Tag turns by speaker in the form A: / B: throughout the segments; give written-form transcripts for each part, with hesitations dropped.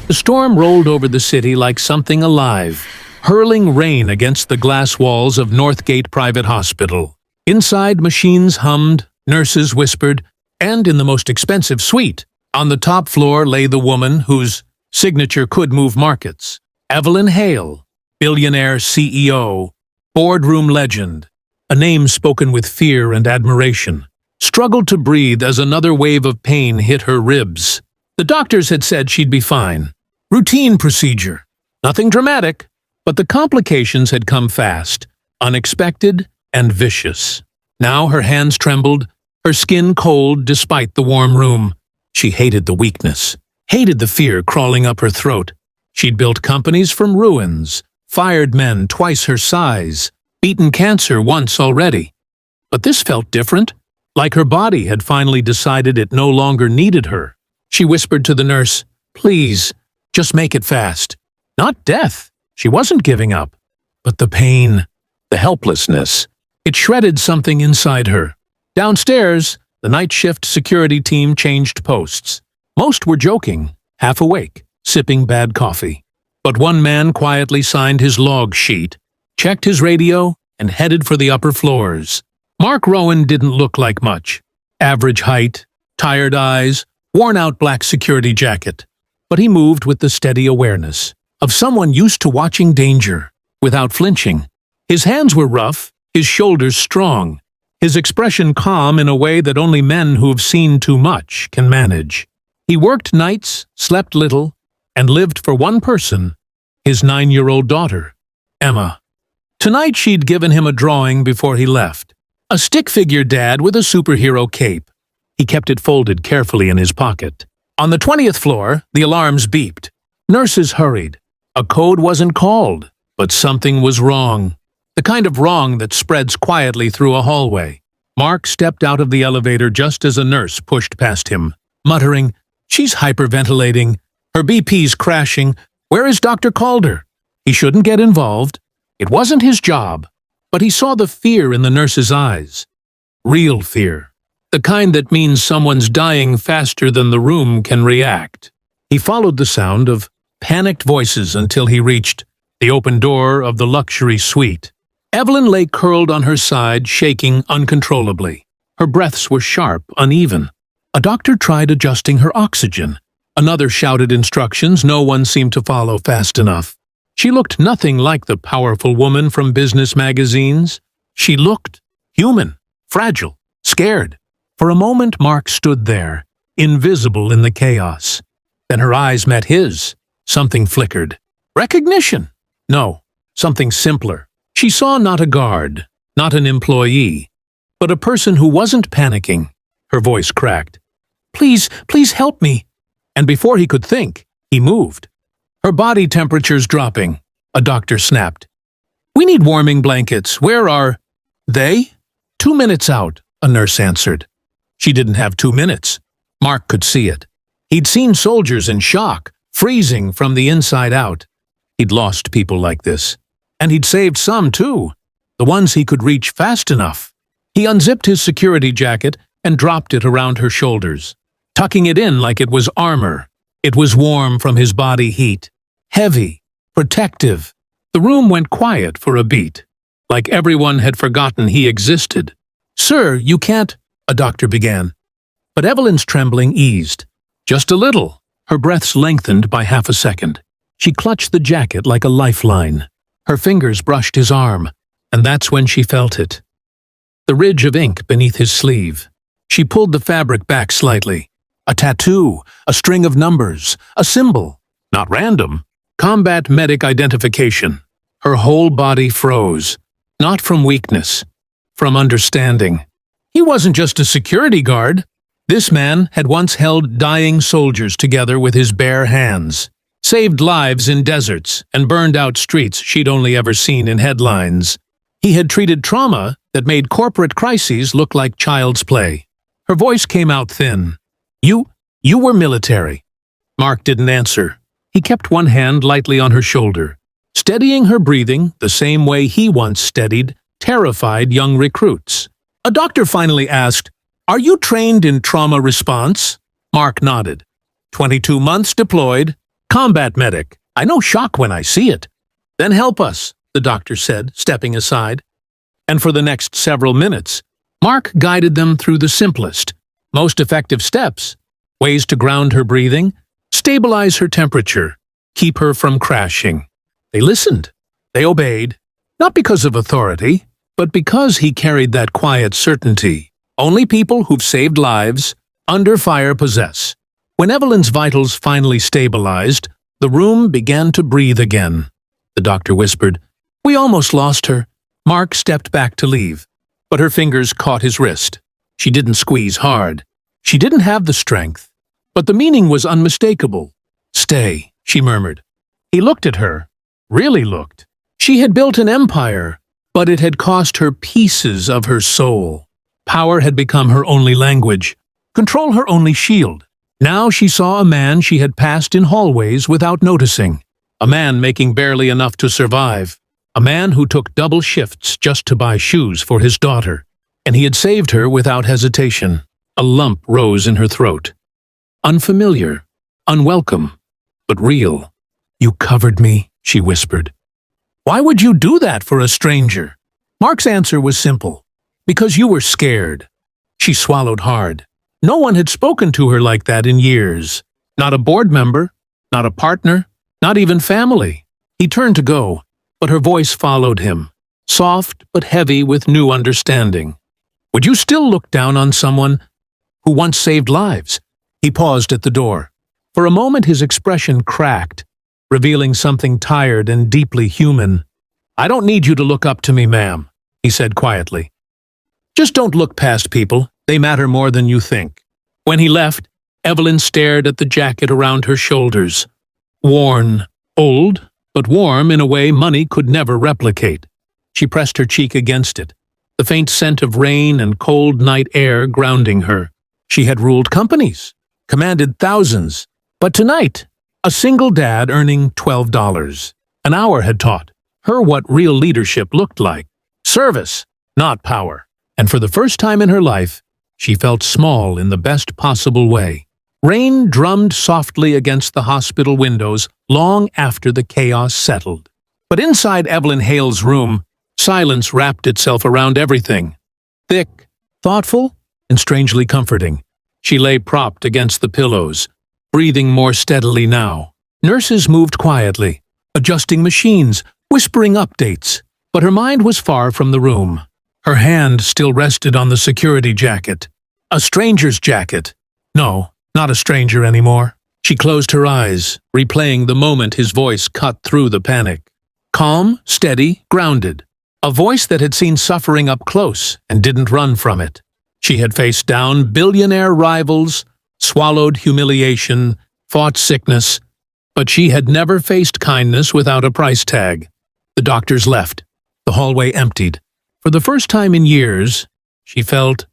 A: The storm rolled over the city like something alive, hurling rain against the glass walls of Northgate Private Hospital. Inside, machines hummed, nurses whispered, and in the most expensive suite, on the top floor lay the woman whose signature could move markets. Evelyn Hale, billionaire CEO, boardroom legend, a name spoken with fear and admiration, struggled to breathe as another wave of pain hit her ribs. The doctors had said she'd be fine. Routine procedure. Nothing dramatic, but the complications had come fast, unexpected and vicious. Now her hands trembled, her skin cold despite the warm room. She hated the weakness, hated the fear crawling up her throat. She'd built companies from ruins, fired men twice her size, beaten cancer once already. But this felt different, like her body had finally decided it no longer needed her. She whispered to the nurse, "Please, just make it fast." Not death. She wasn't giving up. But the pain, the helplessness, it shredded something inside her. Downstairs, the night shift security team changed posts. Most were joking, half awake, sipping bad coffee. But one man quietly signed his log sheet, checked his radio, and headed for the upper floors. Mark Rowan didn't look like much. Average height, tired eyes, worn-out black security jacket. But he moved with the steady awareness of someone used to watching danger, without flinching. His hands were rough, his shoulders strong, his expression calm in a way that only men who've seen too much can manage. He worked nights, slept little, and lived for one person, his 9-year-old daughter, Emma. Tonight she'd given him a drawing before he left. A stick-figure dad with a superhero cape. He kept it folded carefully in his pocket. On the 20th floor, the alarms beeped. Nurses hurried. A code wasn't called, but something was wrong. The kind of wrong that spreads quietly through a hallway. Mark stepped out of the elevator just as a nurse pushed past him, muttering, "She's hyperventilating. Her BP's crashing. Where is Dr. Calder?" He shouldn't get involved. It wasn't his job. But he saw the fear in the nurse's eyes. Real fear. The kind that means someone's dying faster than the room can react. He followed the sound of panicked voices until he reached the open door of the luxury suite. Evelyn lay curled on her side, shaking uncontrollably. Her breaths were sharp, uneven. A doctor tried adjusting her oxygen. Another shouted instructions no one seemed to follow fast enough. She looked nothing like the powerful woman from business magazines. She looked human, fragile, scared. For a moment Mark stood there, invisible in the chaos. Then her eyes met his. Something flickered. Recognition! No, something simpler. She saw not a guard, not an employee, but a person who wasn't panicking. Her voice cracked. "Please, please help me." And before he could think, he moved. Her body temperature's dropping. A doctor snapped. "We need warming blankets. Where are they?" "2 minutes out," a nurse answered. She didn't have 2 minutes. Mark could see it. He'd seen soldiers in shock, freezing from the inside out. He'd lost people like this. And he'd saved some, too. The ones he could reach fast enough. He unzipped his security jacket and dropped it around her shoulders, tucking it in like it was armor. It was warm from his body heat. Heavy, protective. The room went quiet for a beat, like everyone had forgotten he existed. "Sir, you can't," a doctor began. But Evelyn's trembling eased. Just a little. Her breaths lengthened by half a second. She clutched the jacket like a lifeline. Her fingers brushed his arm, and that's when she felt it. The ridge of ink beneath his sleeve. She pulled the fabric back slightly. A tattoo, a string of numbers, a symbol. Not random. Combat medic identification. Her whole body froze. Not from weakness, from understanding. He wasn't just a security guard. This man had once held dying soldiers together with his bare hands, saved lives in deserts, and burned out streets she'd only ever seen in headlines. He had treated trauma that made corporate crises look like child's play. Her voice came out thin. You were military." Mark didn't answer. He kept one hand lightly on her shoulder, steadying her breathing the same way he once steadied terrified young recruits. A doctor finally asked, "Are you trained in trauma response?" Mark nodded. 22 months deployed, Combat medic. I know shock when I see it. Then help us, the doctor said, stepping aside. And for the next several minutes, Mark guided them through the simplest, most effective steps, ways to ground her breathing, stabilize her temperature, keep her from crashing. They listened. They obeyed, not because of authority, but because he carried that quiet certainty only people who've saved lives under fire possess. When Evelyn's vitals finally stabilized, the room began to breathe again. The doctor whispered, "We almost lost her." Mark stepped back to leave, but her fingers caught his wrist. She didn't squeeze hard. She didn't have the strength, but the meaning was unmistakable. "Stay," she murmured. He looked at her, really looked. She had built an empire, but it had cost her pieces of her soul. Power had become her only language, control her only shield. Now she saw a man she had passed in hallways without noticing, a man making barely enough to survive, a man who took double shifts just to buy shoes for his daughter, and he had saved her without hesitation. A lump rose in her throat. Unfamiliar, unwelcome, but real. "You covered me," she whispered. "Why would you do that for a stranger?" Mark's answer was simple. "Because you were scared." She swallowed hard. No one had spoken to her like that in years. Not a board member, not a partner, not even family. He turned to go, but her voice followed him, soft but heavy with new understanding. "Would you still look down on someone who once saved lives?" He paused at the door. For a moment his expression cracked, revealing something tired and deeply human. "I don't need you to look up to me, ma'am," he said quietly. "Just don't look past people. They matter more than you think." When he left, Evelyn stared at the jacket around her shoulders. Worn, old, but warm in a way money could never replicate. She pressed her cheek against it, the faint scent of rain and cold night air grounding her. She had ruled companies, commanded thousands, but tonight, a single dad earning $12 an hour had taught her what real leadership looked like. Service, not power. And for the first time in her life, she felt small in the best possible way. Rain drummed softly against the hospital windows long after the chaos settled. But inside Evelyn Hale's room, silence wrapped itself around everything. Thick, thoughtful, and strangely comforting. She lay propped against the pillows, breathing more steadily now. Nurses moved quietly, adjusting machines, whispering updates, but her mind was far from the room. Her hand still rested on the security jacket. A stranger's jacket. No, not a stranger anymore. She closed her eyes, replaying the moment his voice cut through the panic. Calm, steady, grounded. A voice that had seen suffering up close and didn't run from it. She had faced down billionaire rivals, swallowed humiliation, fought sickness, but she had never faced kindness without a price tag. The doctors left. The hallway emptied. For the first time in years, she felt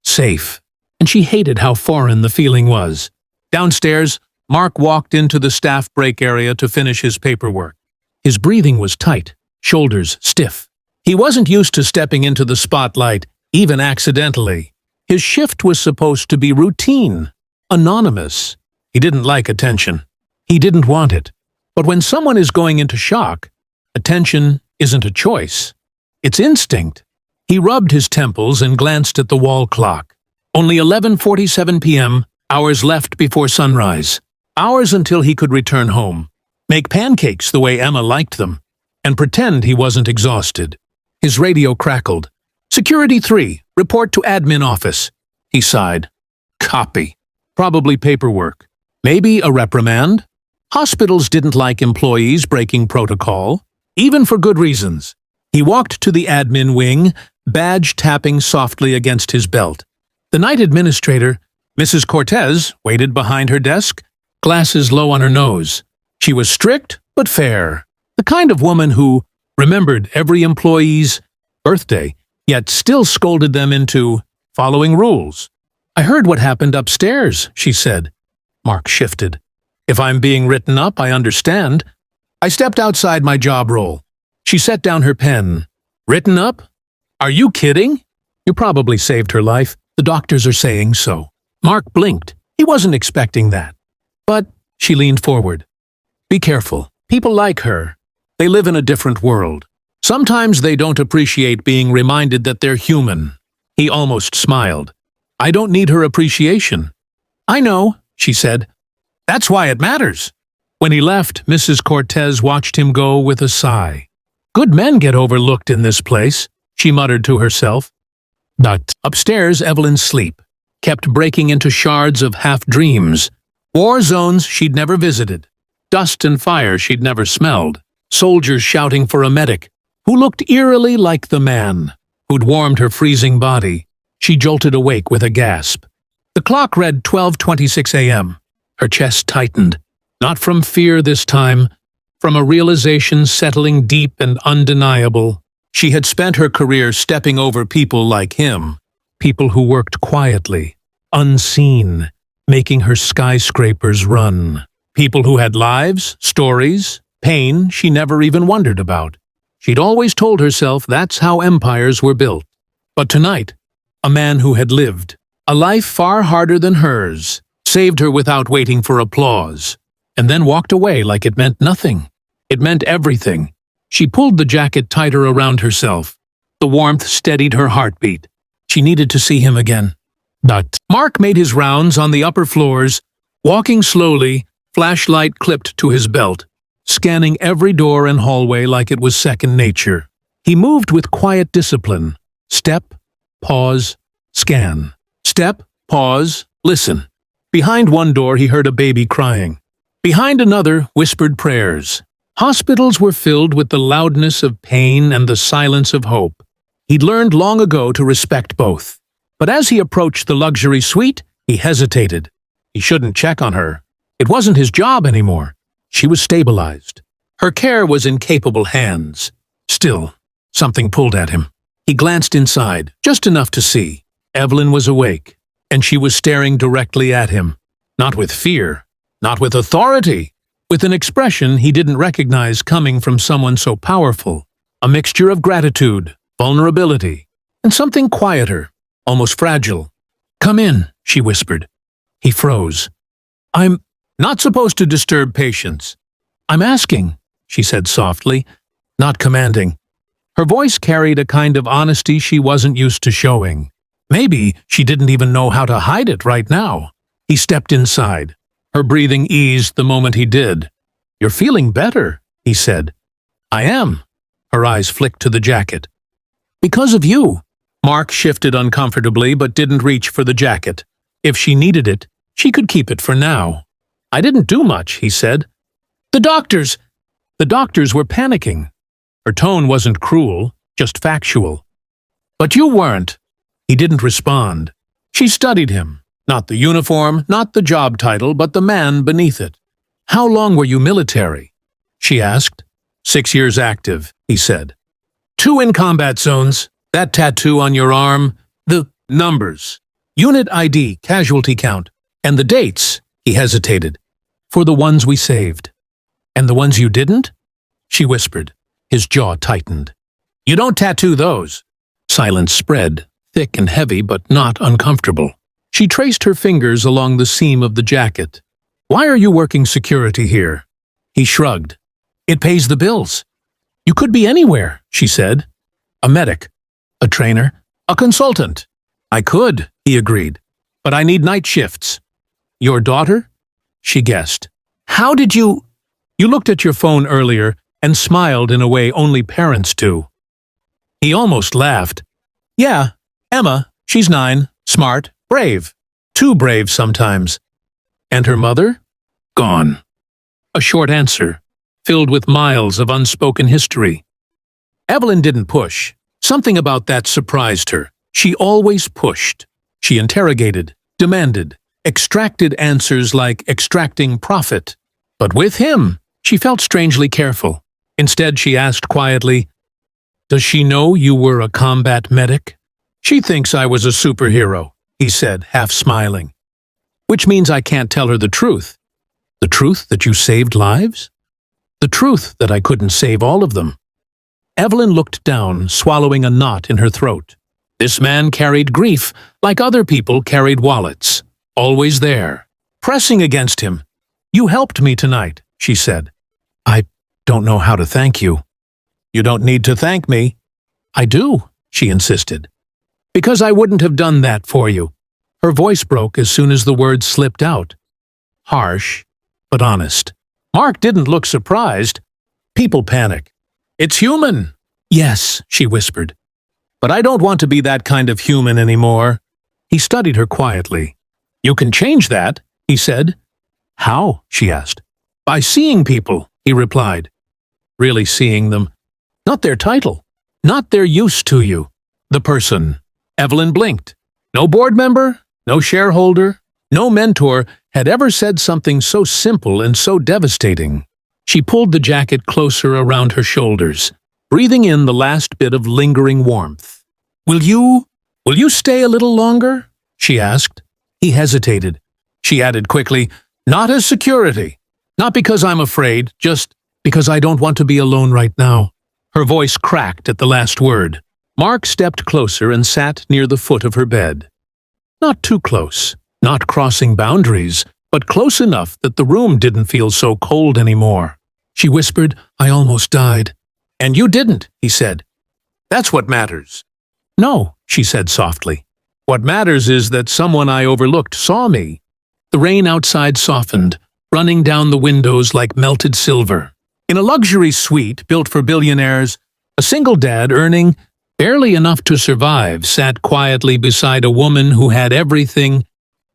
A: safe, and she hated how foreign the feeling was. Downstairs, Mark walked into the staff break area to finish his paperwork. His breathing was tight, shoulders stiff. He wasn't used to stepping into the spotlight, even accidentally. His shift was supposed to be routine, anonymous. He didn't like attention. He didn't want it. But when someone is going into shock, attention isn't a choice. It's instinct. He rubbed his temples and glanced at the wall clock. Only 11:47 p.m., hours left before sunrise. Hours until he could return home, make pancakes the way Emma liked them, and pretend he wasn't exhausted. His radio crackled. "Security 3, report to admin office." He sighed. Copy. Probably paperwork. Maybe a reprimand. Hospitals didn't like employees breaking protocol, even for good reasons. He walked to the admin wing, badge tapping softly against his belt. The night administrator, Mrs. Cortez, waited behind her desk, glasses low on her nose. She was strict but fair, the kind of woman who remembered every employee's birthday, yet still scolded them into following rules. "I heard what happened upstairs," she said. Mark shifted. "If I'm being written up, I understand." I stepped outside my job role. She set down her pen. "Written up? Are you kidding? You probably saved her life. The doctors are saying so." Mark blinked. He wasn't expecting that. "But," she leaned forward, Be careful. People like her. They live in a different world. Sometimes they don't appreciate being reminded that they're human. He almost smiled. I don't need her appreciation. I know, she said. That's why it matters. When he left, Mrs. Cortez watched him go with a sigh. Good men get overlooked in this place, she muttered to herself. But upstairs, Evelyn's sleep kept breaking into shards of half-dreams. War zones she'd never visited. Dust and fire she'd never smelled. Soldiers shouting for a medic, who looked eerily like the man who'd warmed her freezing body. She jolted awake with a gasp. The clock read 12:26 a.m. Her chest tightened. Not from fear this time, from a realization settling deep and undeniable. She had spent her career stepping over people like him, people who worked quietly, unseen, making her skyscrapers run. People who had lives, stories, pain she never even wondered about. She'd always told herself that's how empires were built. But tonight, a man who had lived a life far harder than hers saved her without waiting for applause, and then walked away like it meant nothing. It meant everything. She pulled the jacket tighter around herself. The warmth steadied her heartbeat. She needed to see him again. But Mark made his rounds on the upper floors, walking slowly, flashlight clipped to his belt, scanning every door and hallway like it was second nature. He moved with quiet discipline. Step, pause, scan. Step, pause, listen. Behind one door he heard a baby crying. Behind another, whispered prayers. Hospitals were filled with the loudness of pain and the silence of hope. He'd learned long ago to respect both. But as he approached the luxury suite, he hesitated. He shouldn't check on her. It wasn't his job anymore. She was stabilized. Her care was in capable hands. Still, something pulled at him. He glanced inside, just enough to see. Evelyn was awake, and she was staring directly at him. Not with fear, not with authority, with an expression he didn't recognize coming from someone so powerful. A mixture of gratitude, vulnerability, and something quieter, almost fragile. Come in, she whispered. He froze. I'm not supposed to disturb patients. I'm asking, she said softly, not commanding. Her voice carried a kind of honesty she wasn't used to showing. Maybe she didn't even know how to hide it right now. He stepped inside. Her breathing eased the moment he did. You're feeling better, he said. I am. Her eyes flicked to the jacket. Because of you. Mark shifted uncomfortably but didn't reach for the jacket. If she needed it, she could keep it for now. I didn't do much, he said. The doctors were panicking. Her tone wasn't cruel, just factual. But you weren't. He didn't respond. She studied him. Not the uniform, not the job title, but the man beneath it. How long were you military? She asked. 6 years active, he said. 2 in combat zones, that tattoo on your arm, the numbers, unit ID, casualty count, and the dates, he hesitated. For the ones we saved. And the ones you didn't? She whispered. His jaw tightened. You don't tattoo those. Silence spread, thick and heavy but not uncomfortable. She traced her fingers along the seam of the jacket. Why are you working security here? He shrugged. It pays the bills. You could be anywhere, she said. A medic, a trainer, a consultant. I could, he agreed, but I need night shifts. Your daughter? She guessed. How did you... You looked at your phone earlier and smiled in a way only parents do. He almost laughed. Yeah, Emma, she's 9, smart, brave. Too brave sometimes. And her mother? Gone. A short answer, filled with miles of unspoken history. Evelyn didn't push. Something about that surprised her. She always pushed. She interrogated, demanded, extracted answers like extracting profit. But with him, she felt strangely careful. Instead, she asked quietly, Does she know you were a combat medic? She thinks I was a superhero, he said, half smiling. Which means I can't tell her the truth. The truth that you saved lives? The truth that I couldn't save all of them. Evelyn looked down, swallowing a knot in her throat. This man carried grief like other people carried wallets. Always there, pressing against him. You helped me tonight, she said. I don't know how to thank you. You don't need to thank me. I do, she insisted. Because I wouldn't have done that for you. Her voice broke as soon as the words slipped out. Harsh, but honest. Mark didn't look surprised. People panic. It's human. Yes, she whispered. But I don't want to be that kind of human anymore. He studied her quietly. You can change that, he said. How? She asked. By seeing people, he replied. Really seeing them. Not their title. Not their use to you. The person. Evelyn blinked. No board member, no shareholder, no mentor had ever said something so simple and so devastating. She pulled the jacket closer around her shoulders, breathing in the last bit of lingering warmth. Will you stay a little longer? She asked. He hesitated. She added quickly, Not as security. Not because I'm afraid, just because I don't want to be alone right now. Her voice cracked at the last word. Mark stepped closer and sat near the foot of her bed. Not too close, not crossing boundaries, but close enough that the room didn't feel so cold anymore. She whispered, I almost died. And you didn't, he said. That's what matters. No, she said softly. What matters is that someone I overlooked saw me. The rain outside softened, running down the windows like melted silver. In a luxury suite built for billionaires, a single dad earning barely enough to survive sat quietly beside a woman who had everything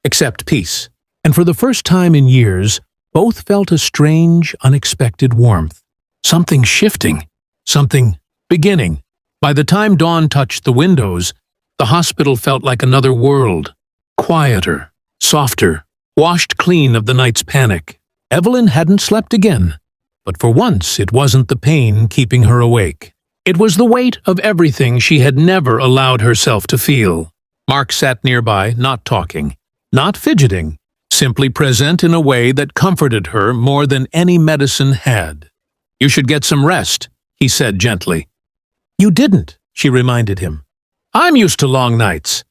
A: except peace. And for the first time in years, both felt a strange, unexpected warmth. Something shifting. Something beginning. By the time dawn touched the windows, the hospital felt like another world. Quieter, softer, washed clean of the night's panic. Evelyn hadn't slept again. But for once, it wasn't the pain keeping her awake. It was the weight of everything she had never allowed herself to feel. Mark sat nearby, not talking, not fidgeting, simply present in a way that comforted her more than any medicine had. You should get some rest, he said gently. You didn't, she reminded him. I'm used to long nights.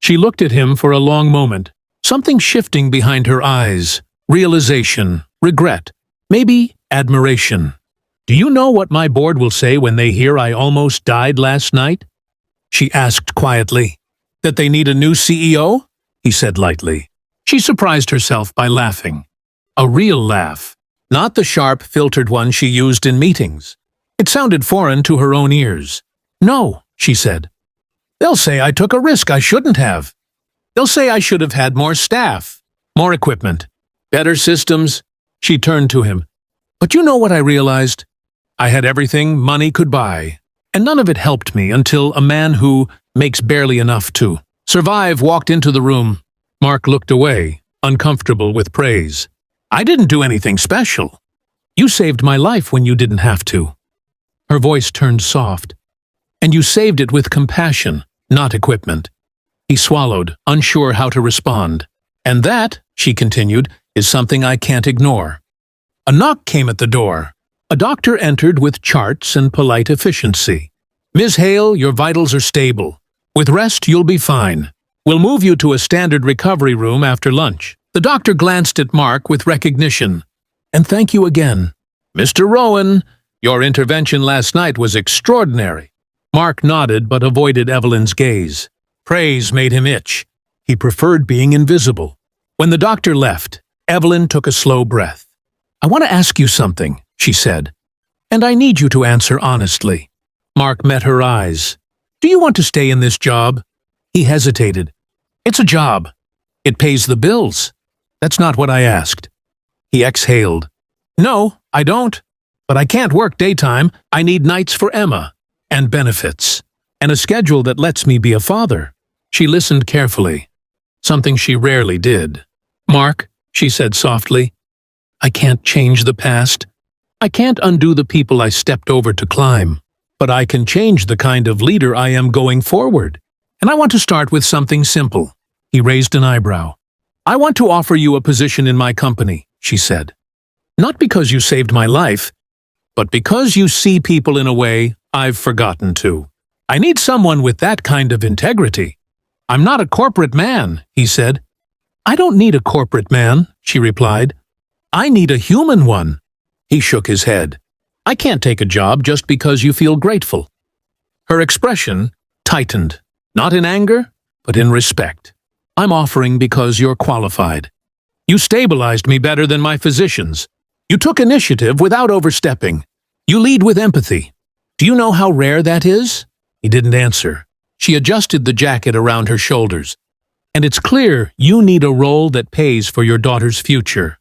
A: She looked at him for a long moment, something shifting behind her eyes. Realization, regret, maybe admiration. Do you know what my board will say when they hear I almost died last night? She asked quietly. That they need a new CEO? He said lightly. She surprised herself by laughing. A real laugh, not the sharp, filtered one she used in meetings. It sounded foreign to her own ears. No, she said. They'll say I took a risk I shouldn't have. They'll say I should have had more staff, more equipment, better systems. She turned to him. But you know what I realized? I had everything money could buy, and none of it helped me until a man who makes barely enough to survive walked into the room. Mark looked away, uncomfortable with praise. I didn't do anything special. You saved my life when you didn't have to. Her voice turned soft. And you saved it with compassion, not equipment. He swallowed, unsure how to respond. And that, she continued, is something I can't ignore. A knock came at the door. A doctor entered with charts and polite efficiency. Ms. Hale, your vitals are stable. With rest, you'll be fine. We'll move you to a standard recovery room after lunch. The doctor glanced at Mark with recognition. And thank you again. Mr. Rowan, your intervention last night was extraordinary. Mark nodded but avoided Evelyn's gaze. Praise made him itch. He preferred being invisible. When the doctor left, Evelyn took a slow breath. I want to ask you something, she said. And I need you to answer honestly. Mark met her eyes. Do you want to stay in this job? He hesitated. It's a job. It pays the bills. That's not what I asked. He exhaled. No, I don't. But I can't work daytime. I need nights for Emma. And benefits. And a schedule that lets me be a father. She listened carefully. Something she rarely did. Mark, she said softly, I can't change the past. I can't undo the people I stepped over to climb. But I can change the kind of leader I am going forward. And I want to start with something simple. He raised an eyebrow. I want to offer you a position in my company, she said. Not because you saved my life, but because you see people in a way I've forgotten to. I need someone with that kind of integrity. I'm not a corporate man, he said. I don't need a corporate man, she replied. I need a human one. He shook his head. I can't take a job just because you feel grateful. Her expression tightened, not in anger, but in respect. I'm offering because you're qualified. You stabilized me better than my physicians. You took initiative without overstepping. You lead with empathy. Do you know how rare that is? He didn't answer. She adjusted the jacket around her shoulders. And it's clear you need a role that pays for your daughter's future.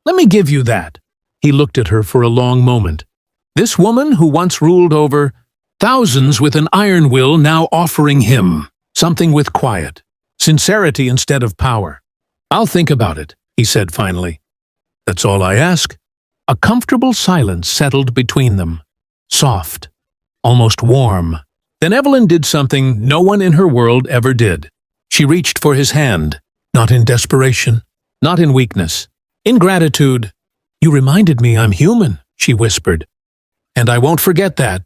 A: Let me give you that. He looked at her for a long moment. This woman who once ruled over thousands with an iron will now offering him something with quiet, sincerity instead of power. I'll think about it, he said finally. That's all I ask. A comfortable silence settled between them. Soft, almost warm. Then Evelyn did something no one in her world ever did. She reached for his hand, not in desperation, not in weakness. In gratitude. You reminded me I'm human, she whispered. And I won't forget that.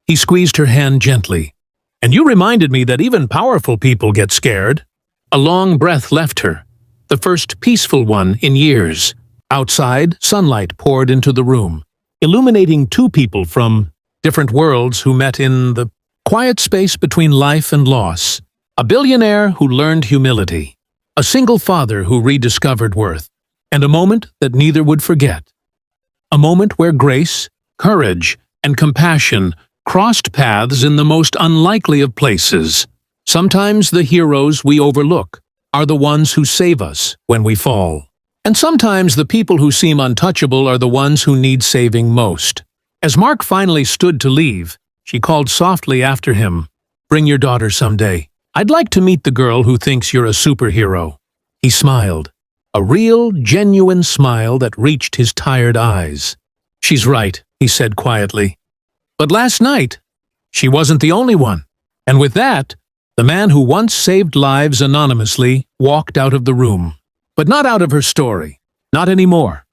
A: He squeezed her hand gently. And you reminded me that even powerful people get scared. A long breath left her, the first peaceful one in years. Outside, sunlight poured into the room, illuminating two people from different worlds who met in the quiet space between life and loss. A billionaire who learned humility, a single father who rediscovered worth, and a moment that neither would forget. A moment where grace, courage, and compassion crossed paths in the most unlikely of places. Sometimes the heroes we overlook are the ones who save us when we fall. And sometimes the people who seem untouchable are the ones who need saving most. As Mark finally stood to leave, she called softly after him, "Bring your daughter someday. I'd like to meet the girl who thinks you're a superhero." He smiled, a real, genuine smile that reached his tired eyes. "She's right," he said quietly. "But last night, she wasn't the only one." And with that, the man who once saved lives anonymously walked out of the room. But not out of her story. Not anymore.